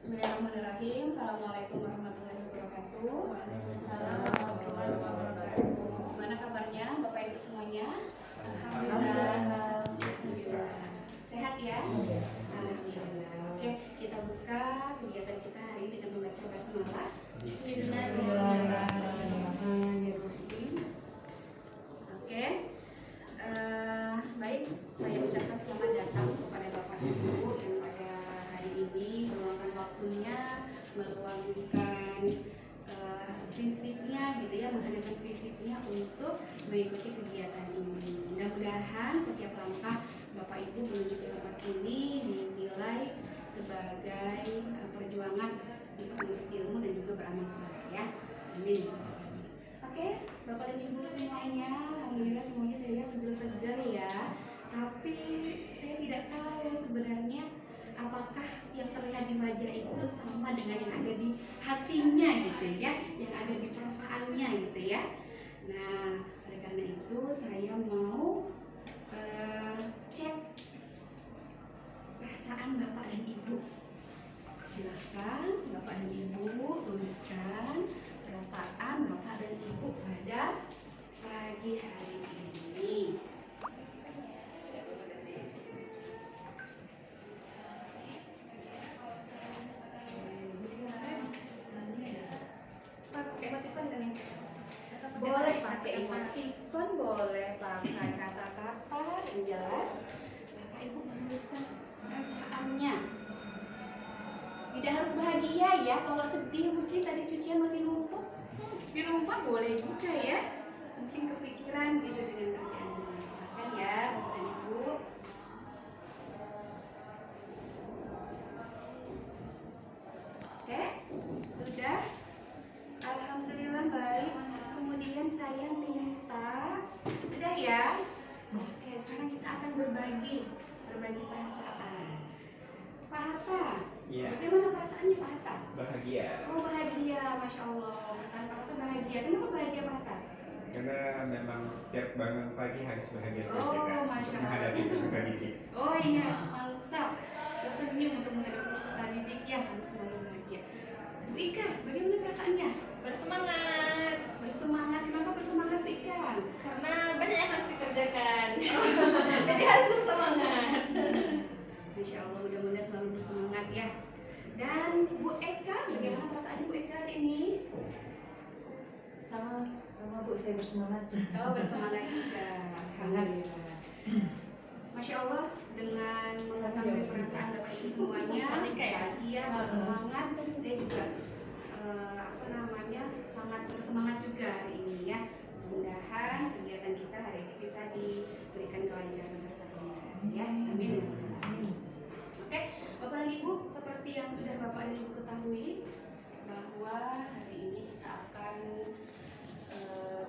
Bismillahirrahmanirrahim. Assalamualaikum warahmatullahi wabarakatuh. Waalaikumsalam warahmatullahi wabarakatuh. Gimana kabarnya Bapak Ibu semuanya? Alhamdulillah. Sehat ya? Alhamdulillah. Oke, kita buka kegiatan kita hari ini dengan membaca basmalah. Bismillahirrahmanirrahim. Oke. Baik, saya ucapkan selamat datang kepada Bapak Ibu yang pada hari ini meluangkan waktunya, meluangkan fisiknya gitu ya, menghadirkan fisiknya untuk mengikuti kegiatan ini. Mudah-mudahan setiap langkah Bapak Ibu menuju ke tempat ini dinilai sebagai perjuangan untuk menuntut ilmu dan juga beramal soleh ya. Amin. Oke, Bapak dan Ibu semuanya, alhamdulillah semuanya saya lihat segar-segar ya. Tapi saya tidak tahu sebenarnya apakah yang terlihat di wajah itu sama dengan yang ada di hatinya gitu ya, yang ada di perasaannya gitu ya. Nah, oleh karena itu saya mau cek perasaan Bapak dan Ibu. Silahkan Bapak dan Ibu tuliskan perasaan Bapak dan Ibu pada pagi hari ini. Boleh pakai emoticon, boleh pakai kata-kata yang jelas. Bapak Ibu menuliskan perasaannya. Tidak harus bahagia ya, kalau sedih mungkin tadi cucian masih numpuk di rumah boleh juga ya. Mungkin kepikiran gitu dengan kerjaan ini. Silakan ya Bapak dan Ibu. Oke, sudah. Alhamdulillah baik. Kemudian saya minta, sudah ya. Oke, sekarang kita akan berbagi perasaan. Pak Hatta, Iya. bagaimana perasaannya Pak Hatta? Bahagia. Oh bahagia, Masya Allah. Perasaan Pak Hatta bahagia. Kenapa bahagia Pak Hatta? Karena memang setiap bangun pagi harus bahagia terus Oh, ya, Kak, Masya untuk Allah. menghadapi peserta didik. Oh iya, mantap. Tersenyum untuk menghadapi peserta didik ya, harus selalu bahagia. Bu Ika, bagaimana perasaannya? Bersemangat Bersemangat. Kenapa bersemangat Bu Ika? karena banyak yang harus dikerjakan. Jadi harus bersemangat. Masya Allah, mudah-mudahan selalu bersemangat ya. Dan Bu Eka, bagaimana perasaannya Bu Eka hari ini? sama Bu, saya bersemangat. Oh, bersemangat juga. Alhamdulillah. Masya Allah, dengan mengetahui perasaan Bapak Ibu semuanya, bahagia, bersemangat, saya juga sangat bersemangat juga hari ini ya. Mudah-mudahan kegiatan kita hari ini bisa diberikan kelancaran serta kemudahan ya. Amin. Oke, Bapak dan Ibu, seperti yang sudah Bapak dan Ibu ketahui bahwa hari ini kita akan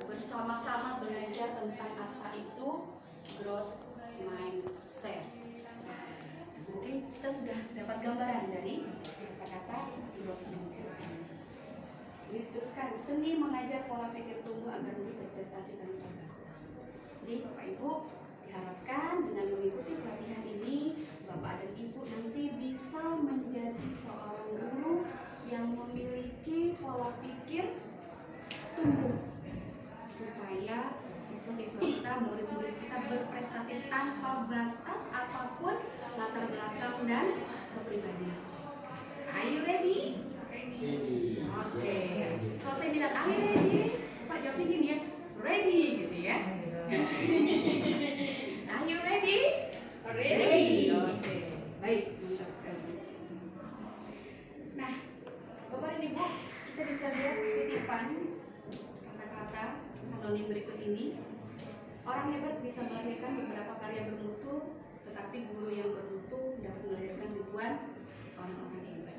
bersama-sama belajar tentang apa itu growth mindset. Nah, mungkin kita sudah dapat gambaran dari kata-kata growth mindset. Dituliskan seni mengajar pola pikir tumbuh agar lebih berprestasi dan terbatas. Jadi Bapak Ibu diharapkan dengan mengikuti pelatihan ini Bapak dan Ibu nanti bisa menjadi seorang guru yang memiliki pola pikir tumbuh supaya siswa-siswa kita, murid-murid kita berprestasi tanpa batas apapun latar belakang dan kepribadian. Are you ready? Oke. Kalau saya bilang are you ready? Pak jawabnya gini ya, ready gitu ya. Are you ready? Ready. Oke. Baik, mantap sekali. Nah, Bapak dan Ibu, kita bisa lihat kutipan kata-kata anonim berikut ini. Orang hebat bisa melahirkan beberapa karya bermutu, tetapi guru yang bermutu dapat melahirkan ribuan orang-orang hebat.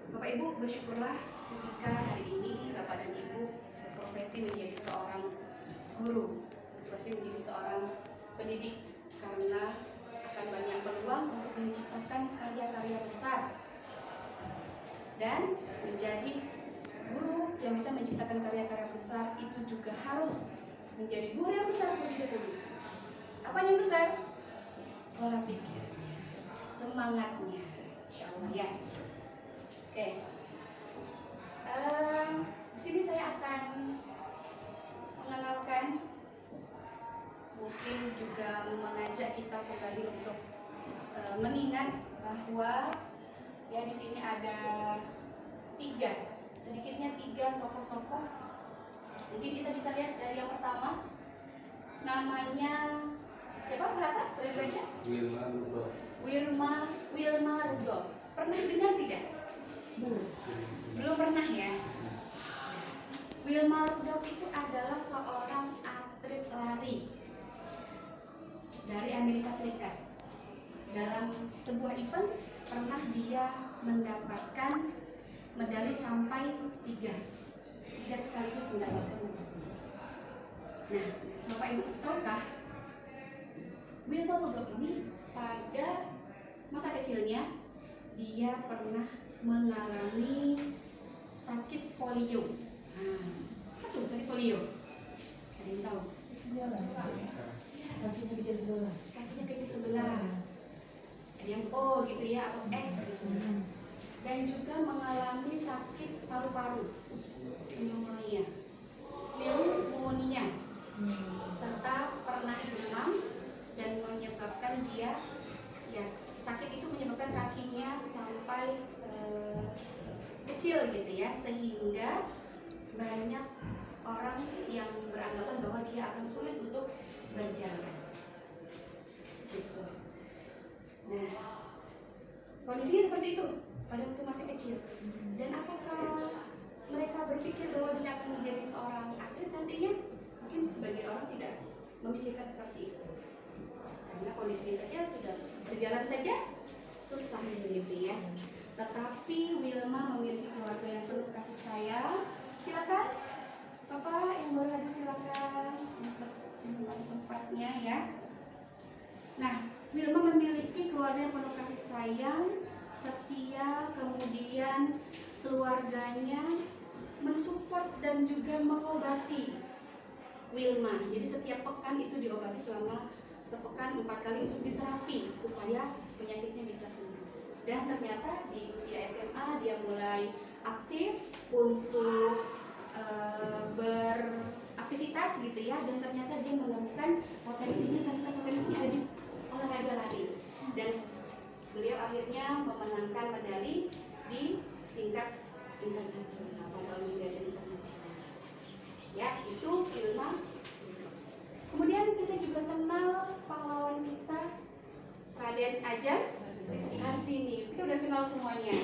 Bapak Ibu bersyukurlah ketika hari ini Bapak dan Ibu berprofesi menjadi seorang guru, berprofesi menjadi seorang pendidik, karena akan banyak peluang untuk menciptakan karya-karya besar. Dan menjadi guru yang bisa menciptakan karya-karya besar itu juga harus menjadi guru yang besar terlebih dahulu. Apa yang besar? Pola pikirnya, semangatnya, insya Allah ya. Oke. Di sini saya akan mengenalkan, mungkin juga mengajak kita kembali untuk mengingat bahwa ya di sini ada sedikitnya tiga tokoh-tokoh. Mungkin kita bisa lihat dari yang pertama, namanya siapa Pak Hatta? Boleh dibaca? Wilma Rudolph. Wilma Rudolph. Pernah dengar tidak? Belum pernah ya. Wilma Rudolph itu adalah seorang atlet lari dari Amerika Serikat. Dalam sebuah event pernah dia mendapatkan medali sampai tiga sekaligus mendapatkan medali. Nah, Bapak Ibu tahukah Wilma Rudolph ini pada masa kecilnya dia pernah mengalami sakit polio. Apa tuh sakit polio? Ada yang tahu? Kakinya kecil sebelah. Kakinya kecil sebelah. Ada yang O gitu ya, atau X gitu. Dan juga mengalami sakit paru-paru, pneumonia, serta pernah demam dan menyebabkan dia ya sakit itu menyebabkan kakinya sampai kecil gitu ya, sehingga banyak orang yang beranggapan bahwa dia akan sulit untuk berjalan gitu. Nah, kondisinya seperti itu pada waktu masih kecil. Dan apakah mereka berpikir bahwa dia akan menjadi seorang atlet nantinya? Mungkin sebagian orang tidak memikirkan seperti itu, karena kondisinya saja sudah susah, berjalan saja susah begitu ya. Tetapi Wilma memiliki keluarga yang penuh kasih sayang. Silakan Bapak yang baru hadir, silakan untuk tempatnya ya. Nah, Wilma memiliki keluarga yang penuh kasih sayang, setia, kemudian keluarganya mensupport dan juga mengobati Wilma. Jadi setiap pekan itu diobati selama sepekan 4 kali untuk diterapi supaya penyakitnya bisa sembuh. Dan ternyata di usia SMA dia mulai aktif untuk beraktivitas gitu ya, dan ternyata dia menemukan potensinya ada di olahraga lari, dan beliau akhirnya memenangkan medali di tingkat internasional pada Olimpiade internasional. Ya, itu Wilma. Kemudian kita juga kenal pahlawan kita, Raden Adjang Kartini. Kita udah kenal semuanya.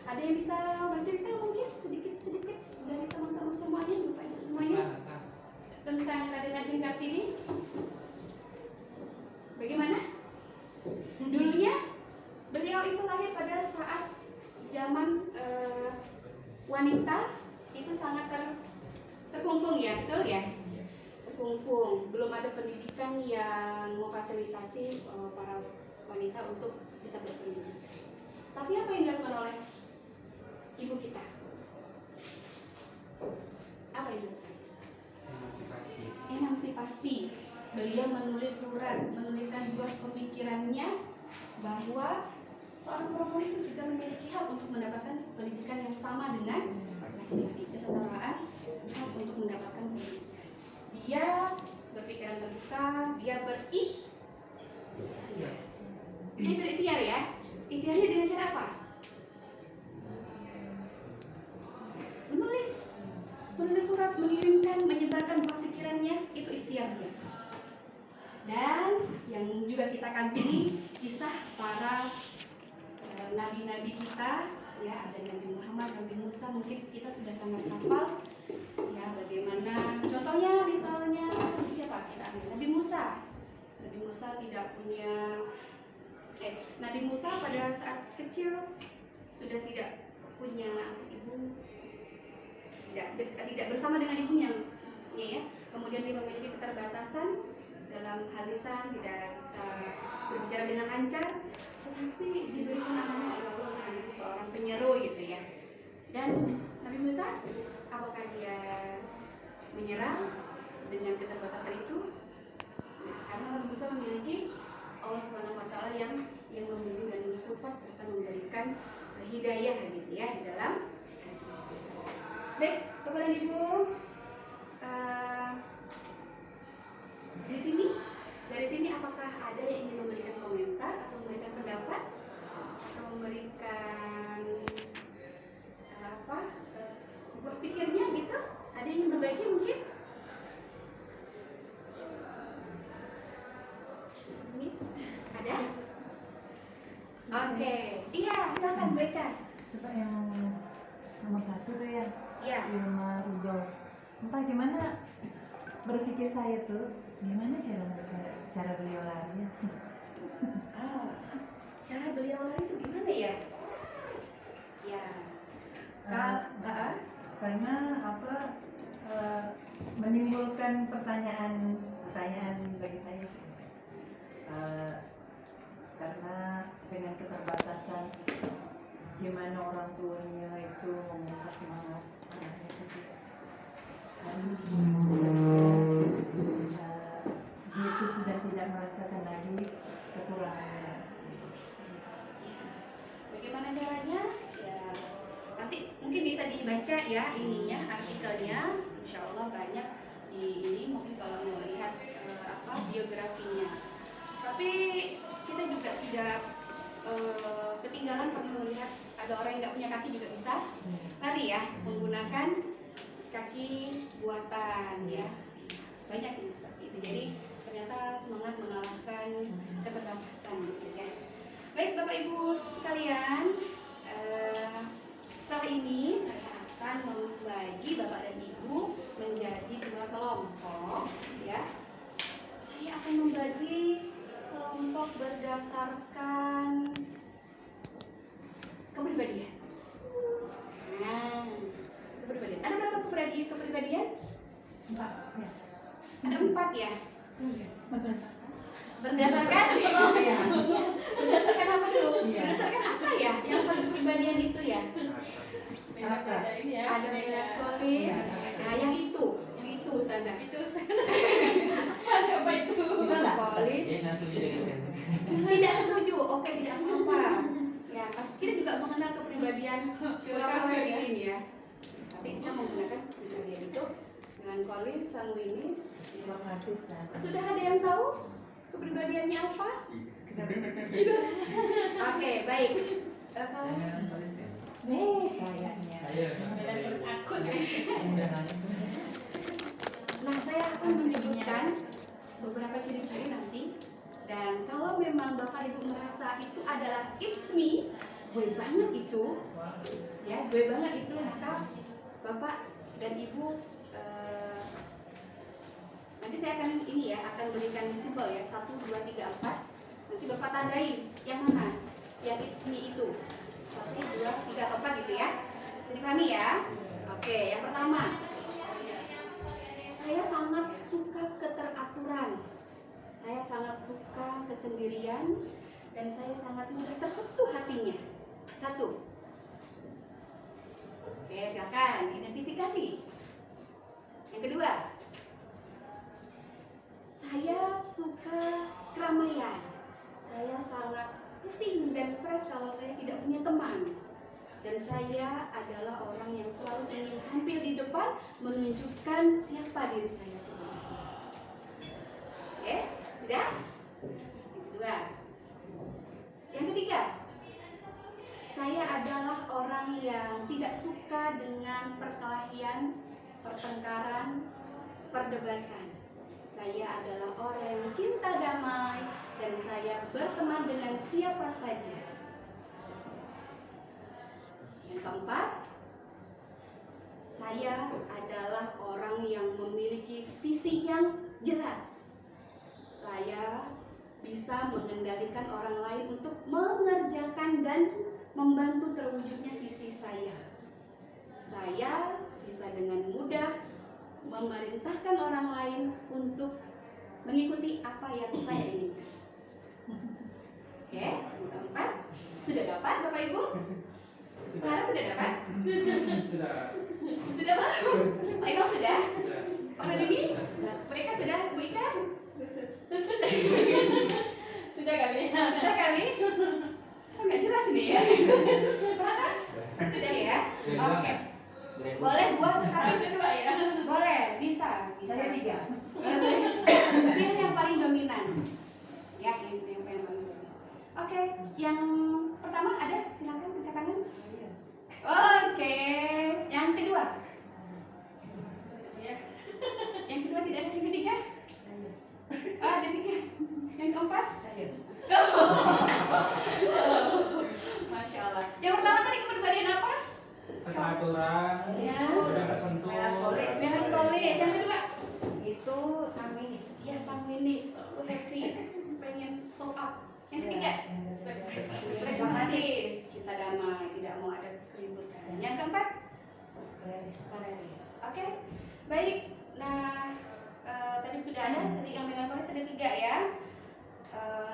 Ada yang bisa bercerita mungkin sedikit-sedikit dari teman-teman semuanya, Bapak Ibu semuanya, tentang Raden Adjang Kartini? Bagaimana? Dulunya beliau itu lahir pada saat zaman wanita itu sangat terkungkung ya, betul ya? Terkungkung, belum ada pendidikan yang memfasilitasi para wanita untuk bisa berpendidikan. Tapi apa yang dilakukan oleh ibu kita? Apa yang dilakukan? Emansipasi. Beliau menulis surat, menuliskan buah pemikirannya bahwa seorang perempuan itu juga memiliki hak untuk mendapatkan pendidikan yang sama dengan laki-laki, kesetaraan hak untuk mendapatkan pendidikan. Dia berpikiran terbuka, dia berikhtiar ya. Ikhtiarnya dengan cara apa? Menulis surat, mengirimkan, menyebarkan buah pikirannya, itu ikhtiar dia. Dan yang juga kita kagumi kisah para nabi-nabi kita ya, ada Nabi Muhammad, Nabi Musa, mungkin kita sudah sangat hafal ya, bagaimana contohnya misalnya siapa kita ambil? Nabi Musa tidak punya Nabi Musa pada saat kecil sudah tidak punya ibu, tidak bersama dengan ibunya maksudnya ya. Kemudian dia memiliki keterbatasan dalam hal lisan, tidak bisa berbicara dengan lancar, tetapi diberikan amanah oleh Allah untuk menjadi seorang penyeru gitu ya. Dan Nabi Musa, apakah dia menyerah dengan keterbatasan itu? Nah, karena Nabi Musa memiliki Allah SWT yang membimbing dan mensupport serta memberikan hidayah gitu ya di dalam hati. Baik, Bapak dan Ibu, dari sini apakah ada yang ingin memberikan komentar atau memberikan pendapat atau memberikan buah pikirnya gitu? Ada yang ingin berbagi mungkin? Ini ada? Oke, iya silakan Bu Eka. Coba yang nomor 1 tuh ya, Iya. Ilma Rudolf. Entah gimana berpikir saya tuh, gimana cara beliau lari ya? Cara beliau lari itu gimana ya? Ya, Karena menimbulkan pertanyaan bagi saya. Karena dengan keterbatasan, gimana orang tuanya itu meminta semangat anaknya sendiri. Dia itu sudah tidak merasakan lagi kekurangannya. Bagaimana caranya? Ya, nanti mungkin bisa dibaca ya ininya artikelnya. Insya Allah banyak di ini. Mungkin kalau mau lihat biografinya. Tapi kita juga tidak ketinggalan pernah melihat ada orang yang nggak punya kaki juga bisa lari ya, menggunakan kaki buatan ya. Banyak ini seperti itu. Jadi ternyata semangat mengalahkan keterbatasan gitu ya. Baik Bapak Ibu sekalian, setelah ini saya akan membagi Bapak dan Ibu menjadi 2 kelompok ya. Saya akan membagi kelompok berdasarkan kepribadian. Nah, kepribadian. Ada berapa kepribadian? 4 ya. Ada 4 ya. Berdasarkan berdasarkan apa dulu? Iya. Berdasarkan apa ya? Yang satu kepribadian itu ya. Beda-beda ini ya. Ada melankolis. Nah, yang itu Ustazah. Itu siapa itu? Melankolis. Tidak setuju. Oke, tidak apa-apa. Ya, kita juga mengenal kepribadian melankolis ini ya. Tapi kita menggunakan kepribadian itu melankolis, sanguinis. Pragmatis kan. Sudah ada yang tahu kepribadiannya apa? Oke, baik. Kalau Kayaknya. Melankolis akut. nah, saya akan menunjukkan beberapa ciri-ciri nanti. Dan kalau memang Bapak Ibu merasa itu adalah it's me, gue banget itu, ya gue banget itu, maka Bapak dan Ibu nanti saya akan akan berikan simbol ya 1, 2, 3, 4. Nanti Bapak tandai yang mana yang it's me itu 1, 2, 3, 4 gitu ya. Bisa dipahami ya? Oke, yang pertama, saya sangat suka keteraturan. Saya sangat suka kesendirian dan saya sangat mudah tersentuh hatinya. 1. Oke, silakan identifikasi. Yang kedua, saya suka keramaian. Saya sangat pusing dan stres kalau saya tidak punya teman. Dan saya adalah orang yang selalu ingin hampir di depan menunjukkan siapa diri saya sebenarnya. Oke, sudah? Yang kedua. Yang ketiga, saya adalah orang yang tidak suka dengan perkelahian, pertengkaran, perdebatan. Saya adalah orang yang cinta damai dan saya berteman dengan siapa saja. Yang keempat, saya adalah orang yang memiliki visi yang jelas. Saya bisa mengendalikan orang lain untuk mengerjakan dan membantu terwujudnya visi saya. Saya bisa dengan mudah memerintahkan orang lain untuk mengikuti apa yang saya inginkan. Oke, yang keempat, sudah dapat Bapak Ibu? Clara sudah dapat? Sudah. Sudah Pak? Pak Imam sudah? Sudah. Pak Rudini? Bu Eka sudah? Bu Ika? Sudah kali. Sudah kali? Kok nggak jelas ini ya? Pak Hatta dua Oke. nggak? Boleh dua tapi Harusnya 2 ya. boleh, bisa. Saya 3. Pilih yang paling dominan. Ya, ini yang paling dominan. Oke, yang pertama ada, silakan angkat tangan. Oke, yang kedua. Iya. Yang kedua tidak ada, yang ketiga. Oh, ada 3. Yang keempat. So. Masya Allah. Yang pertama tadi kepribadian apa? Keteraturan. Ya. Udah nggak sentuh. Melankolis. Yang kedua. Itu sanguinis. Ya, sanguinis, selalu happy, pengen show up. Yang ketiga, pragmatis, cinta damai, tidak mau ada keributan. Yang keempat, koleris. Oke, baik. Nah, tadi sudah ada, tadi yang melankolis ada 3 ya.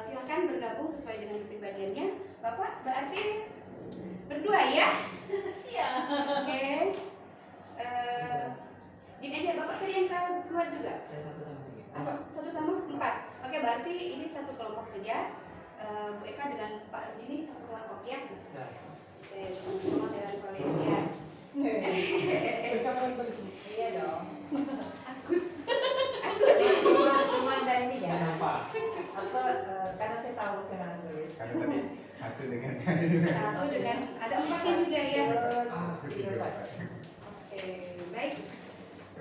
Silahkan bergabung sesuai dengan kepribadiannya. Bapak berarti berdua ya? Siap. Oke. Gini aja, Bapak tadi yang kedua juga? Saya 1 sama 3. Satu sama 4. Oke, berarti ini satu kelompok saja. Bu Eka dengan Pak Rudi ini satu kelompok ya. Oke, sama-sama melankolis ya. Iya dong. Akut. Cuma ada ini ya. Kenapa? Apa karena saya tahu saya melankolis. Karena tadi 1 dengan 2. Satu dengan ada 4-nya juga ya. Tiga, empat. Oke, baik.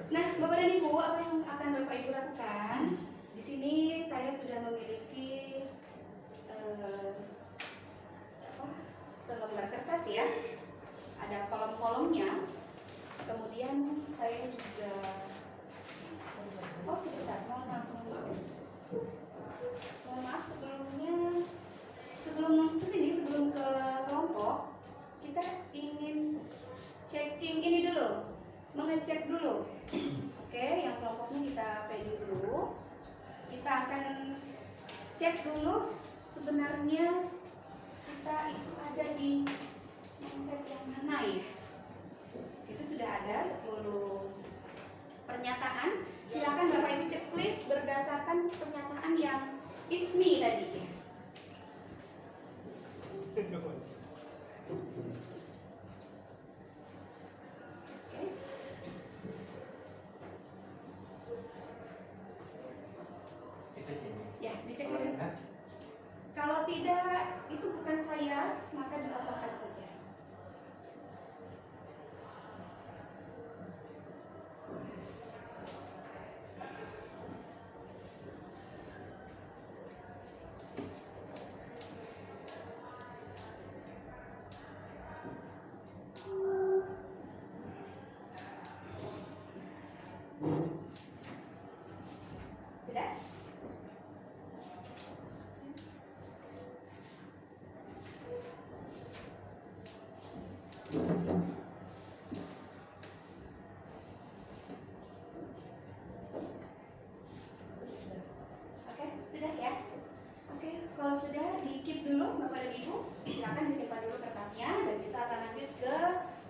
Nah, Bapak dan Ibu, apa yang akan Bapak Ibu lakukan? Di sini saya sudah memiliki selembar kertas ya. Ada kolom-kolomnya. Kemudian saya juga sebentar, mohon maaf sebelumnya, sebelum kesini, sebelum ke kelompok, kita ingin checking ini dulu, mengecek dulu. Oke, yang kelompoknya kita PD dulu. Kita akan cek dulu sebenarnya kita itu ada di mindset yang mana ya. Situ sudah ada 10 pernyataan. Silakan Bapak Ibu checklist berdasarkan pernyataan yang it's me tadi ya. Oke. Ya, di checklist. Kalau tidak itu bukan saya, maka dikosongkan saja. Sudah? Oke, sudah ya. Oke, kalau sudah di keep dulu Bapak dan Ibu, silakan disimpan dulu kertasnya dan kita akan lanjut ke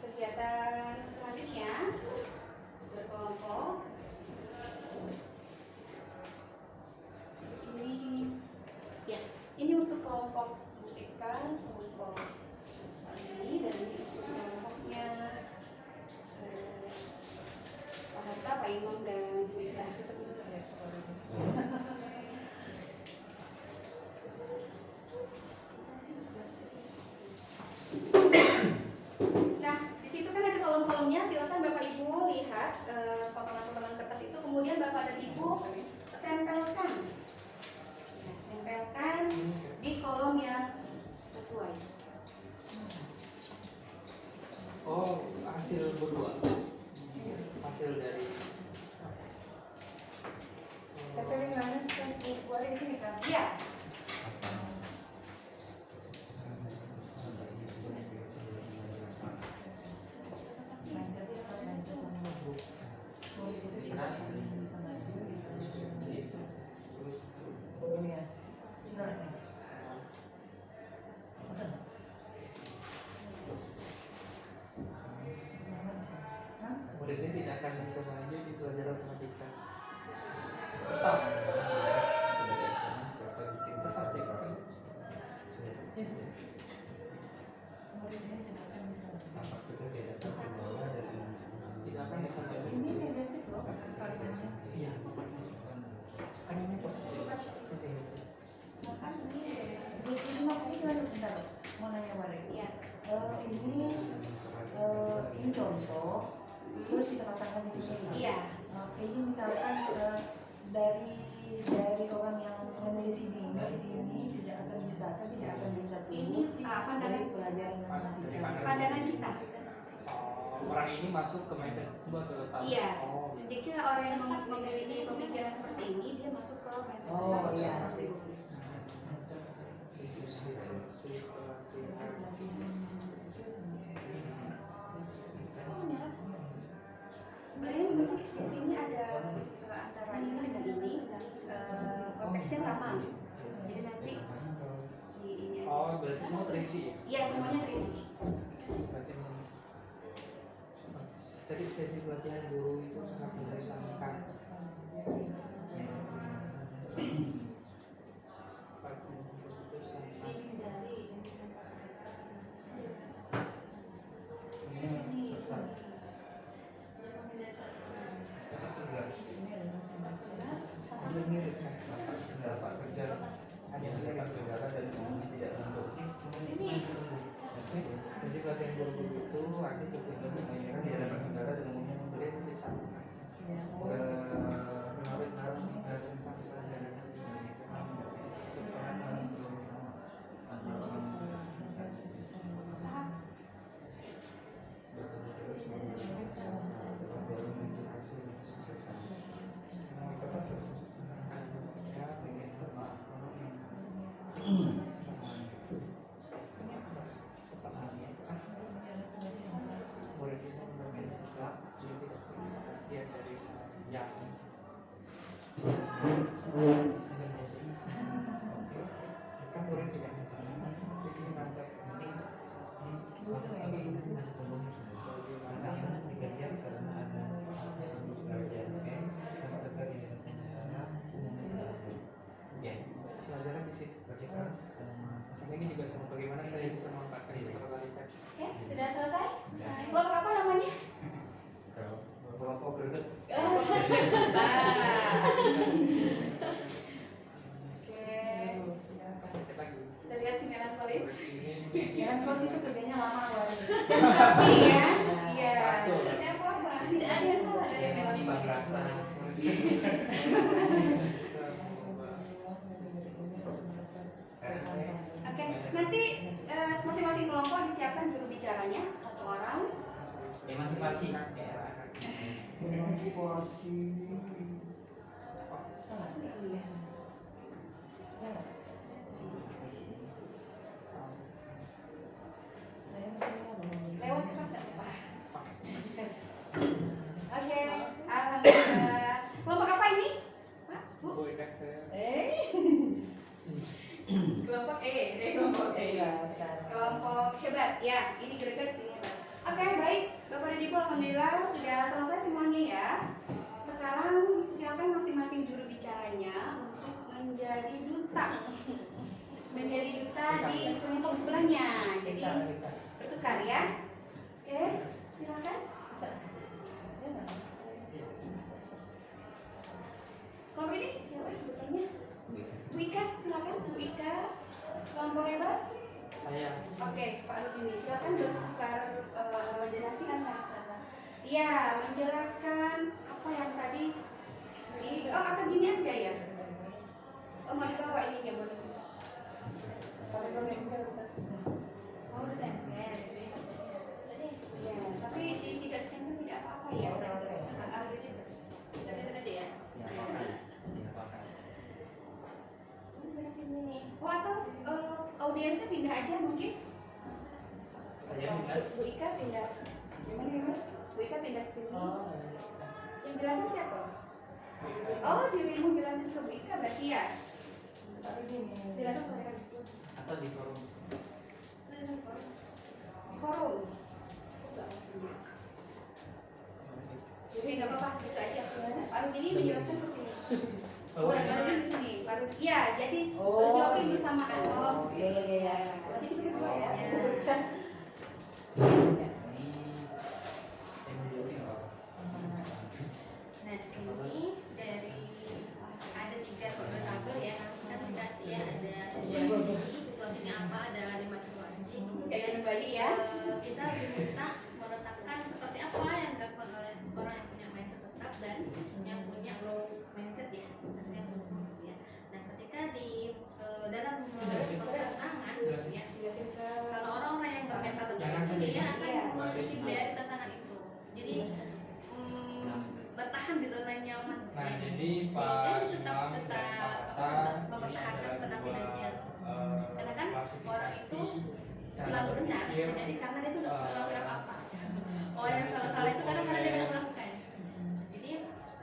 kegiatan selanjutnya berkelompok. Ini ya, ini untuk kelompok Bu Eka, kelompok ini dan ini untuk kelompoknya Pak Hatta, Pak Imam dan Bu Ida. Nah, di situ kan ada kolom-kolomnya. Silakan Bapak Ibu lihat potongan-potongan kertas itu, kemudian Bapak dan Ibu tempelkan. Nah, tempelkan di kolom yang sesuai. Oh, hasil berdua. Hasil dari Tapi mana kan boleh di sini kan? Iya. muridnya tidak akan bisa maju di pelajaran matematika. Tetap. Sudah diajarkan siapa bikin tetap ya kan? Tampak juga beda. ini contoh, terus kita pasangkan di sini. Iya. Ini misalkan dari orang yang menulis ini tidak akan bisa tuh. Ini pandangan Dari pelajaran matematika. pandangan kita. Orang ini masuk ke mindset gua atau tahu? Iya. Oh, gitu. Jika orang yang memiliki pemikiran seperti ini, dia masuk ke mindset Oh kita. iya. Oh, merah. Sebenarnya mungkin di sini ada antara ini dengan ini konteksnya sama. Jadi nanti di ini aja. Oh, berarti semua terisi ya? Iya, semuanya terisi. Berarti tadi sesi pelatihan guru itu sangat membosankan. Mirip kan? Dapat kerja ada yang dapat negara dan umumnya tidak menentu. Jadi pelatihan guru-guru itu arti sesungguhnya menginginkan dia dapat negara dan umumnya memberi bisa menarik harus tentang pelajaran pelajaran di situ. Ini juga sama bagaimana saya bisa memanfaatkan matematika. Oke, sudah selesai? Kelompok apa namanya? Kelompok greget. Oke, kita lihat singalan polis. Jangan kalau situ kerjanya lama loh. Tapi ya, iya. Betul. Tidak apa-apa, tidak ada yang salah dari Yang singalan ini polis. bahasa. Oke, nanti masing-masing kelompok disiapkan juru bicaranya, satu orang. Emansipasi. Lewat kelas nggak apa-apa. Oke, alhamdulillah. Kelompok apa ini? Pak, Bu? Bu, ikan saya. Kelompok kelompok kelompok hebat. Ya, ini greget, ini hebat. Oke, baik. Bapak dan Ibu, alhamdulillah sudah selesai semuanya ya. Sekarang silakan masing-masing juru bicaranya untuk menjadi duta. Menjadi duta di kelompok sebelahnya. Jadi bertukar ya. Oke, silakan. Kelompok ini siapa dutanya? Bu Ika, silakan. Bu Ika, kelompok hebat. Saya. Oke, Pak Rudini, silakan bertukar menjelaskan. Iya, menjelaskan apa yang tadi atau gini aja ya. Mau dibawa ininya, mau dibawa. Ya, tapi tidak ditempel tidak apa-apa ya. Oh, atau audiensnya pindah aja mungkin? Saya minta. Bu Ika pindah. Gimana? Bu Ika pindah ke sini. Yang jelasin siapa? Oh, dirimu jelasin ke Bu Ika berarti ya? Jelasin ke mereka. Atau di forum. Di forum. Jadi nggak apa-apa, gitu aja. Pak Rudini menjelaskan ke sini. Oh, Pak Rudini di sini. Iya, jadi jawabin bersamaan. Oh, Iya. Berarti itu berdua ya. Nah, di sini dari ada 3 tabel ya, kita dikasih ya, ada situasinya apa, ada 5 situasi. kayak kembali ya. Kita benar berpikir, bisa jadi karena dia itu nggak melakukan apa-apa. Orang yang salah-salah itu kadang karena dia nggak melakukan. Jadi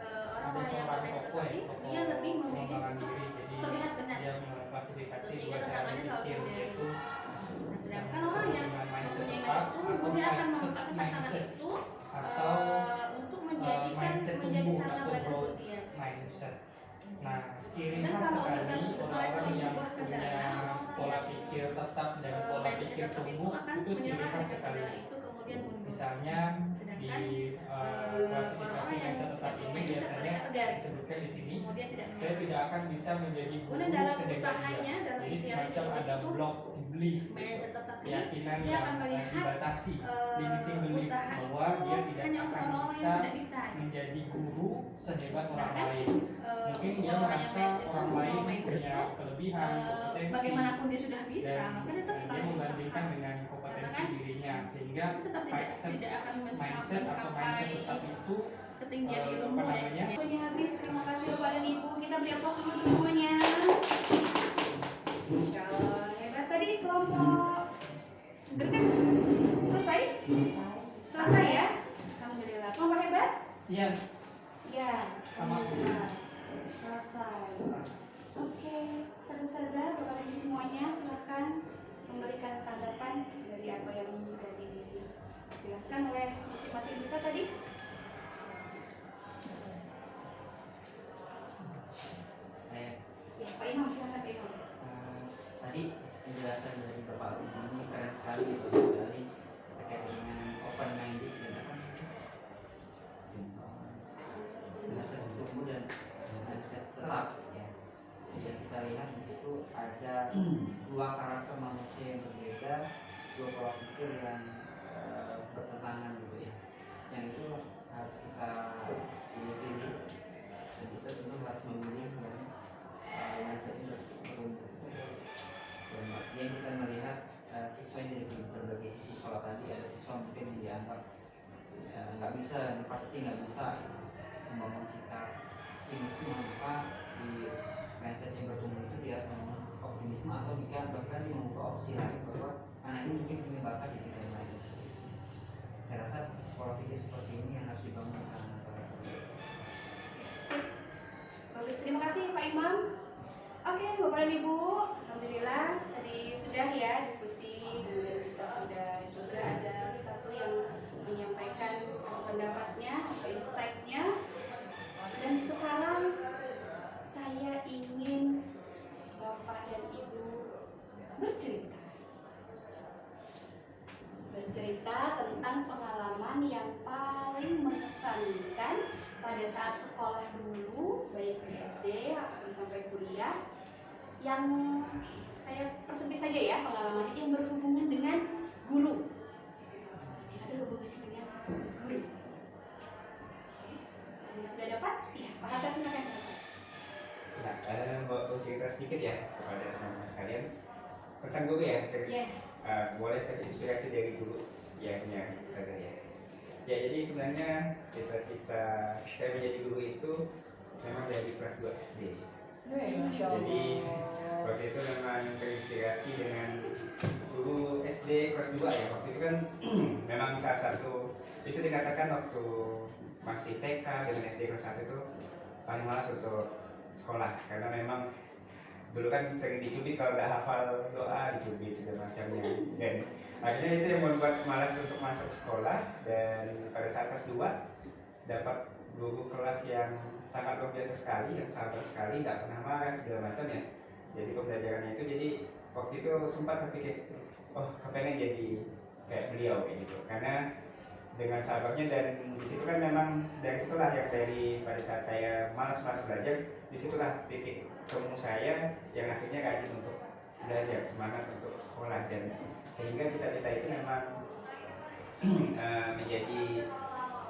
orang-orang yang mindset tetapi dia lebih memilih pengembangan untuk diri, jadi terlihat benar. dia mengklasifikasi Sehingga dua cara tantangannya selalu berpikir, benar. yaitu Nah, sedangkan orang yang dengan mindset mempunyai tetap mindset tumbuh atau dia akan mindset memanfaatkan tantangan mindset itu atau untuk menjadikan mindset menjadi tumbuh sarana atau belajar growth dia. mindset. Nah, ciri Dan khas kalau untuk sekali untuk orang-orang merespon yang sebuah punya sederhana, pola orang pikir tetap dan yang, pola mindset pikir tetap tumbuh akan itu ciri menyerah khas dari sekali. kendala itu kemudian mundur. Misalnya di Sedangkan, klasifikasi orang-orang yang mindset tetap ini mindset biasanya mereka tegar. disebutkan di sini, Kemudian tidak saya menyerah. tidak akan bisa menjadi guru Kemudian dalam sedengan usahanya, dia. dalam Jadi ikhtiar semacam hidup ada itu, block belief, mindset tetap ini keyakinan dia yang akan melihat dibatasi, limiting belief, usaha bahwa itu dia tidak hanya untuk akan orang-orang bisa yang tidak bisa. menjadi guru sehebat orang Sedangkan, lain. Mungkin untuk dia orang yang merasa mindset orang itu, lain mindset punya itu, kelebihan, kompetensi, bagaimanapun dia sudah bisa, dan maka dia tetap dia selalu membandingkan berusaha. dengan kompetensi Karena kan, dirinya, sehingga Itu tetap tidak akan mindset atau mindset tetap itu ketinggian apa ilmu ya. namanya? Waktunya habis. Terima kasih Bapak dan Ibu. Kita beri aplaus dulu untuk semuanya. Masya Allah, hebat tadi kelompok gerget. Selesai? Selesai ya? Alhamdulillah. Kelompok hebat? Iya, Ya. Sama. Alhamdulillah. Selesai. Oke, Ustazah, Bapak dan Ibu semuanya, silahkan memberikan tanggapan dari apa yang sudah dijelaskan oleh masing-masing kita tadi. Ya, Pak Imam, silahkan Pak Imam. Tadi penjelasan dari Bapak Abu ini keren sekali, bagus sekali terkait dengan open minded dan apa sih? Mindset tumbuh dan mindset tetap ya. Yang kita lihat di situ ada dua karakter manusia yang berbeda, dua pola pikir yang bertentangan gitu ya. Yang itu harus kita pilih-pilih dan kita tentu harus memilih yang mindset ini bertumbuh. Dan yang kita melihat siswa dari berbagai sisi. Kalau tadi ada siswa mungkin yang dianggap nggak bisa, pasti nggak bisa membangun sikap pesimisme, maka di mindset yang bertumbuh itu dia harus membangun optimisme atau bahkan dia membuka opsi lain bahwa anak ini mungkin punya bakat di bidang lain. Saya rasa pola pikir seperti ini yang harus dibangun antara Sip. Bagus, terima kasih Pak Imam. Oke, Bapak dan Ibu, alhamdulillah tadi sudah ya diskusi dan kita sudah juga ada satu yang menyampaikan pendapatnya atau insight-nya. Dan sekarang saya ingin Bapak dan Ibu bercerita tentang pengalaman yang paling mengesankan pada saat sekolah dulu, baik di SD ataupun sampai kuliah, yang saya persempit saja ya pengalamannya, yang berhubungan dengan guru. Ada hubungannya dengan guru. Oke, sudah dapat? Ya, Pak Hatta silakan. Ya, mau cerita sedikit ya kepada teman-teman sekalian tentang guru ya. Ya. Boleh terinspirasi dari guru ya punya saya ya. Ya, jadi sebenarnya saya menjadi guru itu memang dari kelas 2 SD. Jadi waktu itu memang terinspirasi dengan guru SD kelas 2 ya. Waktu itu kan memang salah satu bisa dikatakan waktu masih TK dengan SD kelas 1 itu paling malas untuk sekolah, karena memang dulu kan sering dicubit kalau udah hafal doa, dicubit segala macamnya, dan akhirnya itu yang membuat malas untuk masuk sekolah. Dan pada saat kelas 2 dapat guru kelas yang sangat luar biasa sekali, yang sabar sekali, nggak pernah marah segala macam ya. Jadi pembelajarannya itu, jadi waktu itu sempat terpikir, oh kepengen jadi kayak beliau kayak gitu, karena dengan sabarnya. Dan disitu kan memang dari situlah yang dari pada saat saya malas-malas belajar, disitulah titik temu saya yang akhirnya rajin untuk belajar, semangat untuk sekolah, dan sehingga cita-cita itu memang menjadi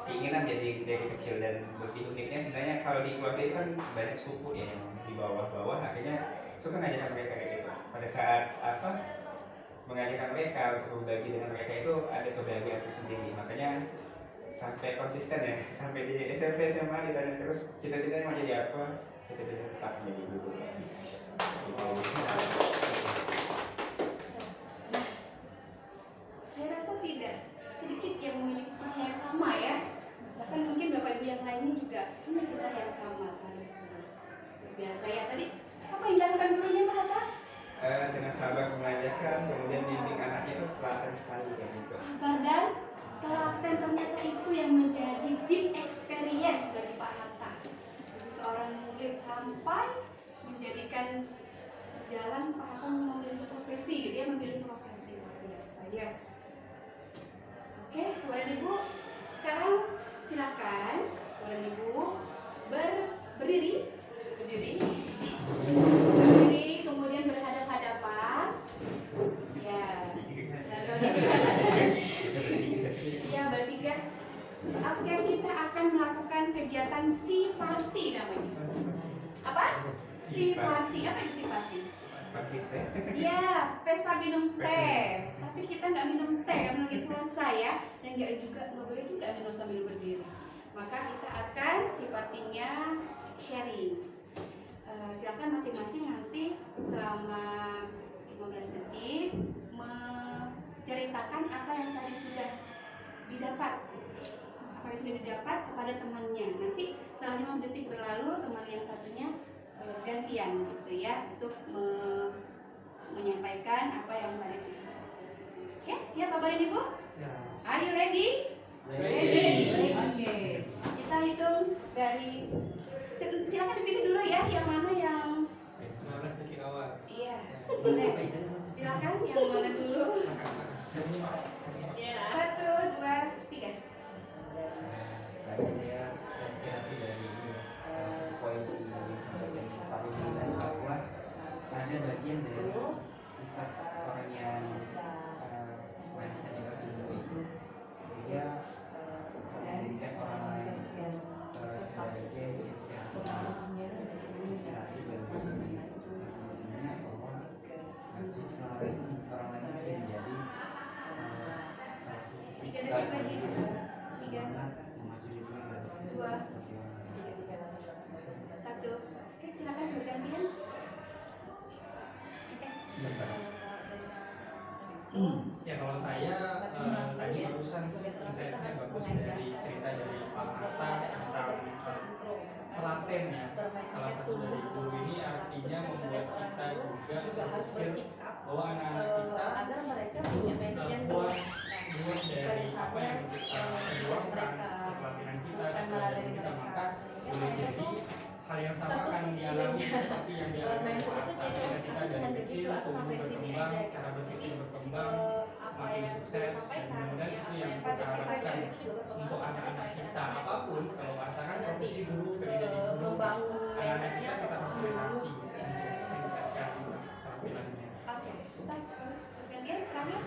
keinginan jadi dari kecil. Dan lebih uniknya sebenarnya kalau di keluarga itu kan banyak sepupu ya yang di bawah-bawah, akhirnya suka ngajarkan mereka kayak gitu. Pada saat mengajarkan mereka untuk berbagi dengan mereka itu ada kebahagiaan tersendiri. Makanya sampai konsisten ya, sampai di SMP SMA ditanya terus cita-citanya mau jadi apa, cita-cita tetap menjadi guru. dan bimbing anaknya itu telaten sekali kayak gitu. Sabar dan telaten, ternyata itu yang menjadi deep experience bagi Pak Hatta. Jadi seorang murid sampai menjadikan jalan Pak Hatta memilih profesi, gitu ya, memilih profesi luar biasa ya. Oke, Bapak dan Ibu, sekarang silakan Bapak dan Ibu berdiri, kemudian berhadap-hadapan. Ya, ya bertiga. Oke, kita akan melakukan kegiatan tea party namanya. Apa? Tea party. Apa itu tea party? Party teh. Iya, pesta minum teh. Tapi kita nggak minum teh karena lagi puasa ya, dan nggak boleh juga minum sambil berdiri. Maka kita akan tea party-nya sharing. Silakan masing-masing nanti selama 15 detik menceritakan apa yang tadi sudah didapat, kepada temannya. Nanti setelah 5 detik berlalu, teman yang satunya gantian gitu ya untuk menyampaikan apa yang tadi sudah. Oke, siap Bapak dan Ibu? Ya. Are you ready? Ready. Oke. Kita hitung dari, silakan dipilih dulu ya yang mana yang 15 detik awal. iya. Boleh. Silakan yang mana dulu? 1, 2, 3. Tadi saya inspirasi dari ini ya, salah satu poin yang disampaikan Pak Rudi tadi bahwa ada bagian dari sifat orang yang mindset yang tumbuh itu dia menjadikan orang lain sebagai inspirasi bagi dunia bahwa selama itu orang lain bisa menjadi salah satu 3 detik lagi. 3, 2, 1. Oke, silakan bergantian. Ya kalau saya tadi barusan insight-nya bagus dari cerita dari Pak Hatta tentang telaten ya. Salah satu dari guru ini artinya membuat kita juga harus berpikir bersikap bahwa anak-anak kita agar mereka punya mindset yang buat kuat dari apa yang kita perjuangkan, kepelatihan kita, kepelatihan kita, maka boleh jadi hal yang sama akan dialami seperti yang dialami Pak Hatta ketika kita dari kecil tumbuh berkembang, cara berpikir berkembang, makin sukses, dan kemudian itu yang kita harapkan untuk anak-anak kita. Apapun, kalau asalkan profesi guru, pengen jadi guru, anak-anak kita fasilitasi untuk meningkatkan keterampilannya. Oke, start. Bergantian terakhir.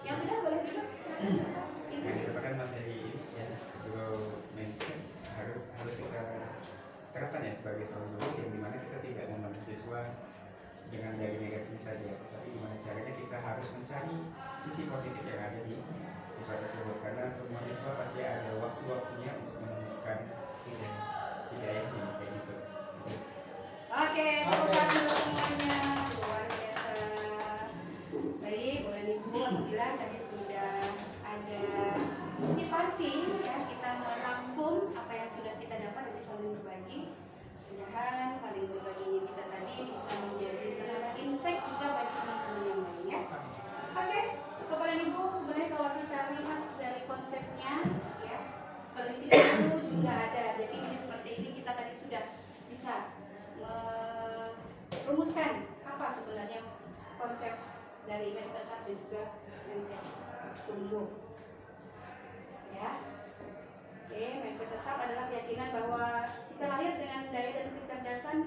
Yang sudah boleh duduk. Silakan. Yang didapatkan materi ini ya, grow mindset harus kita terapkan ya sebagai seorang guru, yang dimana kita tidak memandang siswa dengan dari negatif saja, tapi gimana caranya kita harus mencari sisi positif yang ada di siswa tersebut, karena semua siswa pasti ada waktu-waktunya untuk menemukan hidayahnya kayak gitu. Oke, tepuk tangan dulu semuanya. Luar biasa. Baik, Bapak dan Ibu, alhamdulillah tadi sudah ada tea party ya. Kita merangkum apa yang sudah kita dapat dan saling berbagi. Mudah-mudahan saling berbaginya kita tadi bisa menjadi penambah insight juga bagi teman-teman yang lainnya. Oke, Bapak dan Ibu, sebenarnya kalau kita lihat dari konsepnya ya, seperti tidak perlu juga ada definisi seperti ini. Kita tadi sudah bisa merumuskan apa sebenarnya konsep dari mindset tetap dan juga mindset tumbuh ya. Oke, mindset tetap adalah keyakinan bahwa kita lahir dengan daya dan kecerdasan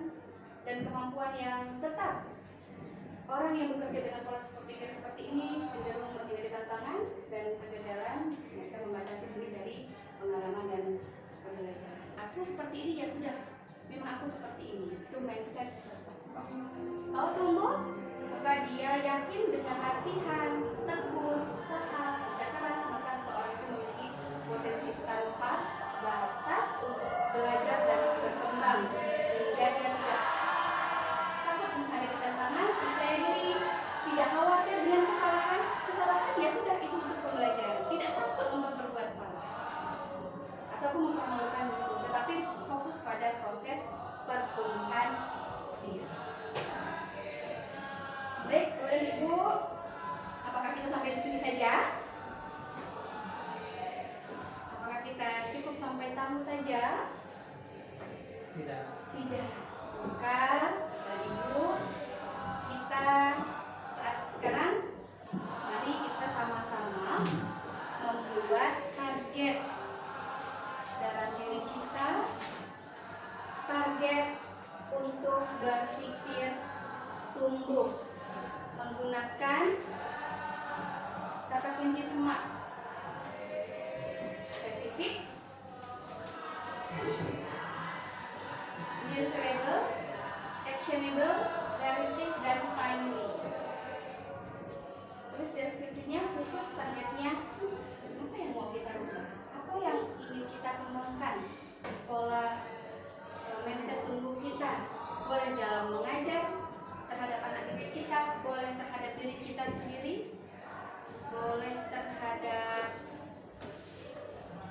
dan kemampuan yang tetap. Orang yang bekerja dengan pola pikir seperti ini cenderung menghindari tantangan dan kegagalan. Mereka membatasi diri dari pengalaman dan pembelajaran. Aku seperti ini ya sudah, memang aku seperti ini. Itu mindset. Kalau tumbuh, maka dia yakin dengan latihan, tekun, usaha, kerja keras, maka seseorang itu memiliki potensi tanpa batas untuk belajar dan berkembang, sehingga dia tidak takut menghadapi tantangan, percaya diri, tidak khawatir dengan kesalahan ya sudah, itu untuk pembelajaran, tidak takut untuk berbuat salah ataupun mempermalukan diri sendiri, tetapi fokus pada proses pertumbuhan diri. Baik, Bapak dan Ibu, cukup sampai tahu saja? Tidak. Tidak. Maka Bapak Ibu, kita saat sekarang mari kita sama-sama membuat target dalam diri kita, target untuk berpikir tumbuh menggunakan kata kunci SMART. Spesifik, measurable, actionable, realistic, dan timely. Terus deskripsinya khusus targetnya apa yang mau kita rubah, apa yang ingin kita kembangkan, pola mindset tumbuh kita, boleh dalam mengajar terhadap anak didik kita, boleh terhadap diri kita sendiri, boleh terhadap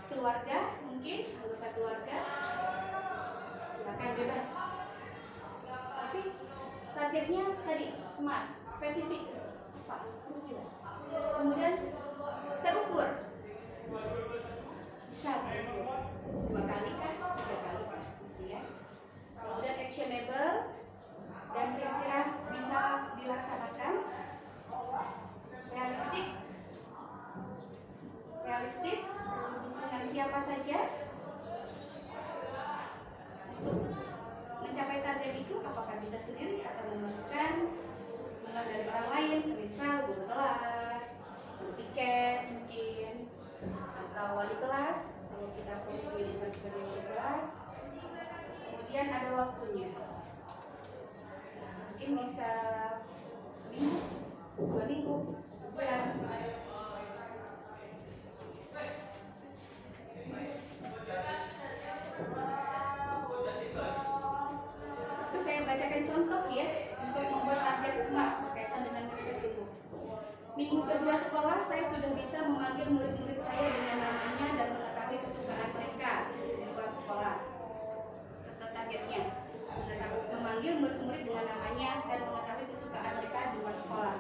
keluarga, mungkin anggota keluarga, silakan bebas. Tapi targetnya tadi SMART, spesifik, apa? Harus jelas. Kemudian terukur, bisa terukur 2 kali kah, 3 kali kah, gitu ya. Kemudian actionable dan kira-kira bisa dilaksanakan. Realistis dengan siapa saja. Untuk mencapai target itu apakah bisa sendiri atau memerlukan dukungan dari orang lain, semisal guru kelas, guru piket mungkin, atau wali kelas kalau kita posisi bukan sebagai wali kelas. Kemudian ada waktunya, mungkin bisa seminggu, 2 minggu, bulan. Itu saya bacakan contoh ya untuk membuat target SMART berkaitan dengan mindset tumbuh. Minggu kedua sekolah saya sudah bisa memanggil murid-murid saya dengan namanya dan mengetahui kesukaan mereka di luar sekolah. Targetnya memanggil murid-murid dengan namanya dan mengetahui kesukaan mereka di luar sekolah.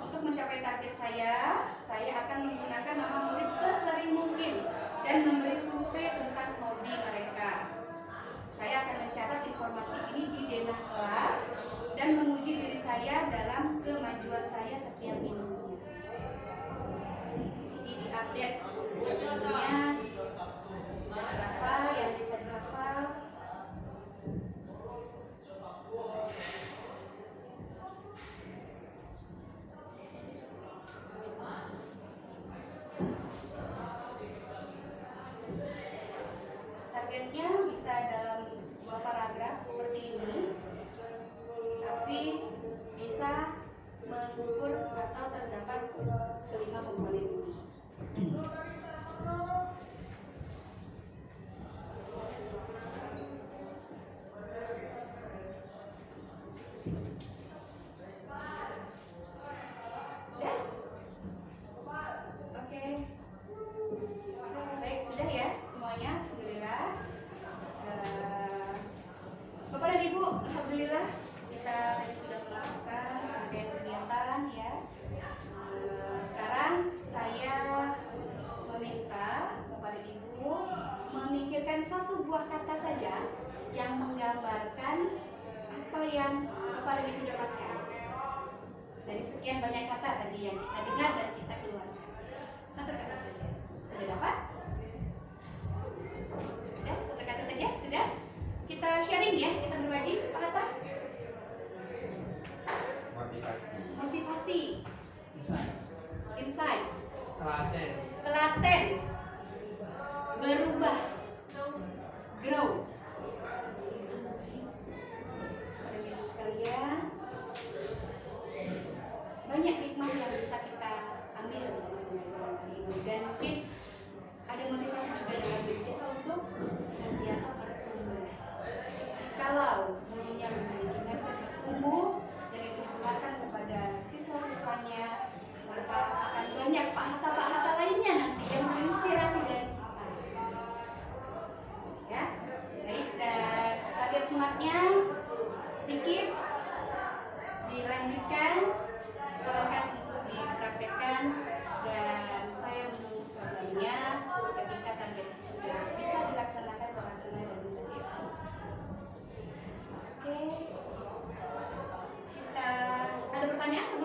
Untuk mencapai target saya akan menggunakan nama murid sesering mungkin dan memberi survei tentang hobi mereka. Saya akan mencatat informasi ini di denah kelas dan menguji diri saya dalam kemajuan saya setiap minggunya. Jadi diupdate setiap minggunya sudah berapa yang bisa dihafal. Targetnya bisa dalam sebuah paragraf seperti ini, tapi bisa mengukur atau terdapat kelima komponen ini. Sudah? Oke. Baik, sudah ya semuanya. Alhamdulillah. Bapak dan Ibu, alhamdulillah kita tadi sudah melakukan serangkaian kegiatan ya. Sekarang saya meminta Bapak dan Ibu memikirkan satu buah kata saja yang menggambarkan apa yang Bapak dan Ibu dapatkan dari sekian banyak kata tadi yang kita dengar dan kita keluarkan. Satu kata saja. Sudah dapat? Sudah? Satu kata saja? Sudah? Kita sharing ya, kita berbagi. Pak Hatta? Motivasi. Insight. Telaten. Berubah. Grow. Bapak Ibu sekalian, banyak hikmah yang bisa kita ambil dari pembelajaran kali ini, dan mungkin pertanyaan